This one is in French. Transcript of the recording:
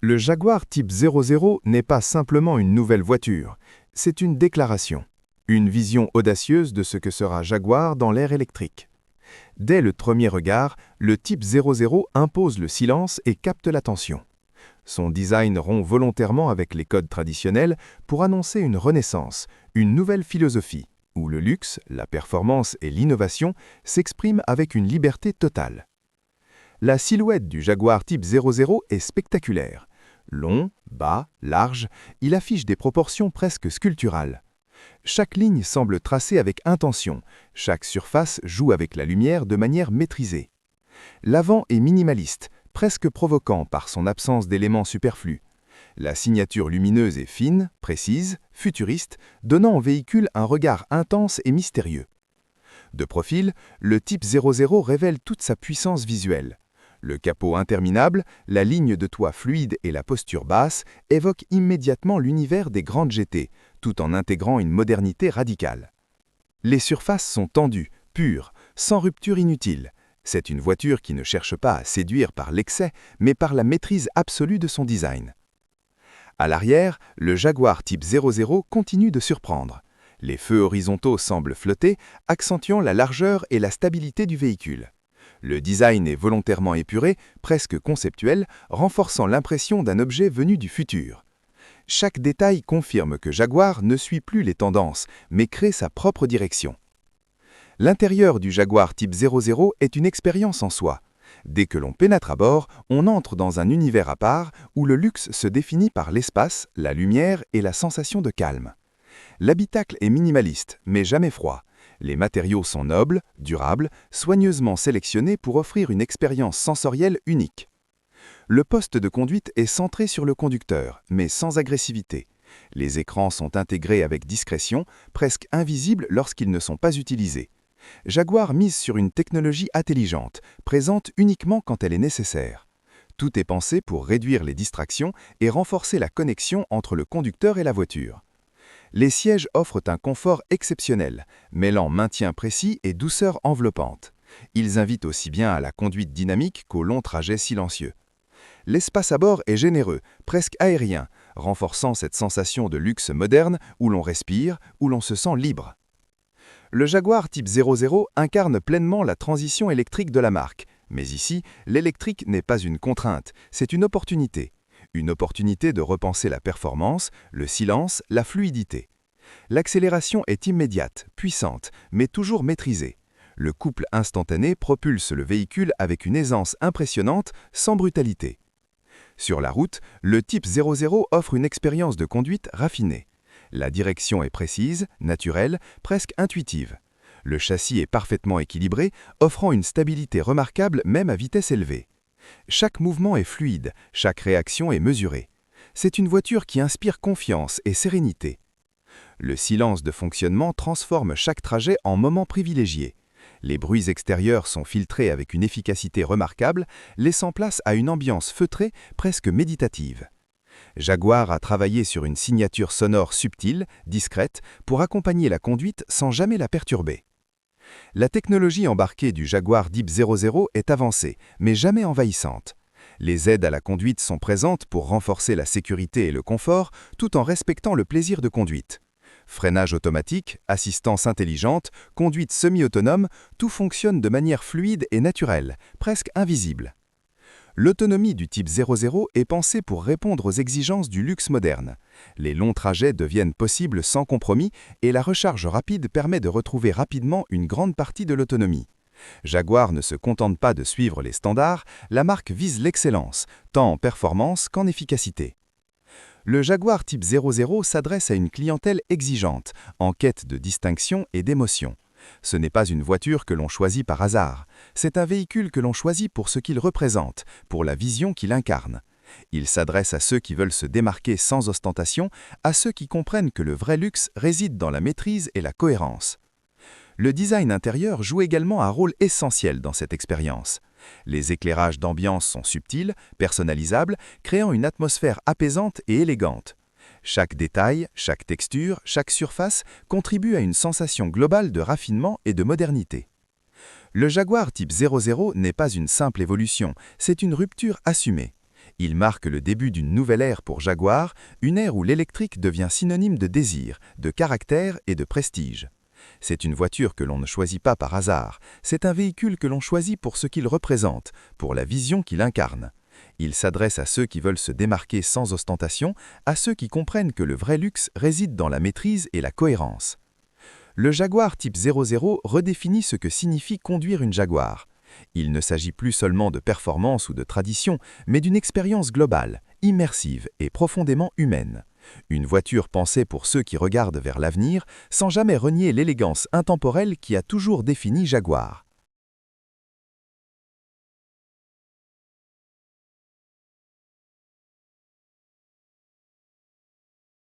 Le Jaguar Type 00 n'est pas simplement une nouvelle voiture, c'est une déclaration, une vision audacieuse de ce que sera Jaguar dans l'ère électrique. Dès le premier regard, le Type 00 impose le silence et capte l'attention. Son design rompt volontairement avec les codes traditionnels pour annoncer une renaissance, une nouvelle philosophie, où le luxe, la performance et l'innovation s'expriment avec une liberté totale. La silhouette du Jaguar Type 00 est spectaculaire. Long, bas, large, il affiche des proportions presque sculpturales. Chaque ligne semble tracée avec intention, chaque surface joue avec la lumière de manière maîtrisée. L'avant est minimaliste, presque provoquant par son absence d'éléments superflus. La signature lumineuse est fine, précise, futuriste, donnant au véhicule un regard intense et mystérieux. De profil, le Type 00 révèle toute sa puissance visuelle. Le capot interminable, la ligne de toit fluide et la posture basse évoquent immédiatement l'univers des grandes GT, tout en intégrant une modernité radicale. Les surfaces sont tendues, pures, sans rupture inutile. C'est une voiture qui ne cherche pas à séduire par l'excès, mais par la maîtrise absolue de son design. À l'arrière, le Jaguar Type 00 continue de surprendre. Les feux horizontaux semblent flotter, accentuant la largeur et la stabilité du véhicule. Le design est volontairement épuré, presque conceptuel, renforçant l'impression d'un objet venu du futur. Chaque détail confirme que Jaguar ne suit plus les tendances, mais crée sa propre direction. L'intérieur du Jaguar Type 00 est une expérience en soi. Dès que l'on pénètre à bord, on entre dans un univers à part où le luxe se définit par l'espace, la lumière et la sensation de calme. L'habitacle est minimaliste, mais jamais froid. Les matériaux sont nobles, durables, soigneusement sélectionnés pour offrir une expérience sensorielle unique. Le poste de conduite est centré sur le conducteur, mais sans agressivité. Les écrans sont intégrés avec discrétion, presque invisibles lorsqu'ils ne sont pas utilisés. Jaguar mise sur une technologie intelligente, présente uniquement quand elle est nécessaire. Tout est pensé pour réduire les distractions et renforcer la connexion entre le conducteur et la voiture. Les sièges offrent un confort exceptionnel, mêlant maintien précis et douceur enveloppante. Ils invitent aussi bien à la conduite dynamique qu'au long trajet silencieux. L'espace à bord est généreux, presque aérien, renforçant cette sensation de luxe moderne où l'on respire, où l'on se sent libre. Le Jaguar Type 00 incarne pleinement la transition électrique de la marque. Mais ici, l'électrique n'est pas une contrainte, c'est une opportunité. Une opportunité de repenser la performance, le silence, la fluidité. L'accélération est immédiate, puissante, mais toujours maîtrisée. Le couple instantané propulse le véhicule avec une aisance impressionnante, sans brutalité. Sur la route, le Type 00 offre une expérience de conduite raffinée. La direction est précise, naturelle, presque intuitive. Le châssis est parfaitement équilibré, offrant une stabilité remarquable même à vitesse élevée. Chaque mouvement est fluide, chaque réaction est mesurée. C'est une voiture qui inspire confiance et sérénité. Le silence de fonctionnement transforme chaque trajet en moment privilégié. Les bruits extérieurs sont filtrés avec une efficacité remarquable, laissant place à une ambiance feutrée, presque méditative. Jaguar a travaillé sur une signature sonore subtile, discrète, pour accompagner la conduite sans jamais la perturber. La technologie embarquée du Jaguar Type 00 est avancée, mais jamais envahissante. Les aides à la conduite sont présentes pour renforcer la sécurité et le confort, tout en respectant le plaisir de conduite. Freinage automatique, assistance intelligente, conduite semi-autonome, tout fonctionne de manière fluide et naturelle, presque invisible. L'autonomie du Type 00 est pensée pour répondre aux exigences du luxe moderne. Les longs trajets deviennent possibles sans compromis et la recharge rapide permet de retrouver rapidement une grande partie de l'autonomie. Jaguar ne se contente pas de suivre les standards, la marque vise l'excellence, tant en performance qu'en efficacité. Le Jaguar Type 00 s'adresse à une clientèle exigeante, en quête de distinction et d'émotion. Ce n'est pas une voiture que l'on choisit par hasard, c'est un véhicule que l'on choisit pour ce qu'il représente, pour la vision qu'il incarne. Il s'adresse à ceux qui veulent se démarquer sans ostentation, à ceux qui comprennent que le vrai luxe réside dans la maîtrise et la cohérence. Le design intérieur joue également un rôle essentiel dans cette expérience. Les éclairages d'ambiance sont subtils, personnalisables, créant une atmosphère apaisante et élégante. Chaque détail, chaque texture, chaque surface contribue à une sensation globale de raffinement et de modernité. Le Jaguar Type 00 n'est pas une simple évolution, c'est une rupture assumée. Il marque le début d'une nouvelle ère pour Jaguar, une ère où l'électrique devient synonyme de désir, de caractère et de prestige. C'est une voiture que l'on ne choisit pas par hasard, c'est un véhicule que l'on choisit pour ce qu'il représente, pour la vision qu'il incarne. Il s'adresse à ceux qui veulent se démarquer sans ostentation, à ceux qui comprennent que le vrai luxe réside dans la maîtrise et la cohérence. Le Jaguar Type 00 redéfinit ce que signifie conduire une Jaguar. Il ne s'agit plus seulement de performance ou de tradition, mais d'une expérience globale, immersive et profondément humaine. Une voiture pensée pour ceux qui regardent vers l'avenir, sans jamais renier l'élégance intemporelle qui a toujours défini Jaguar.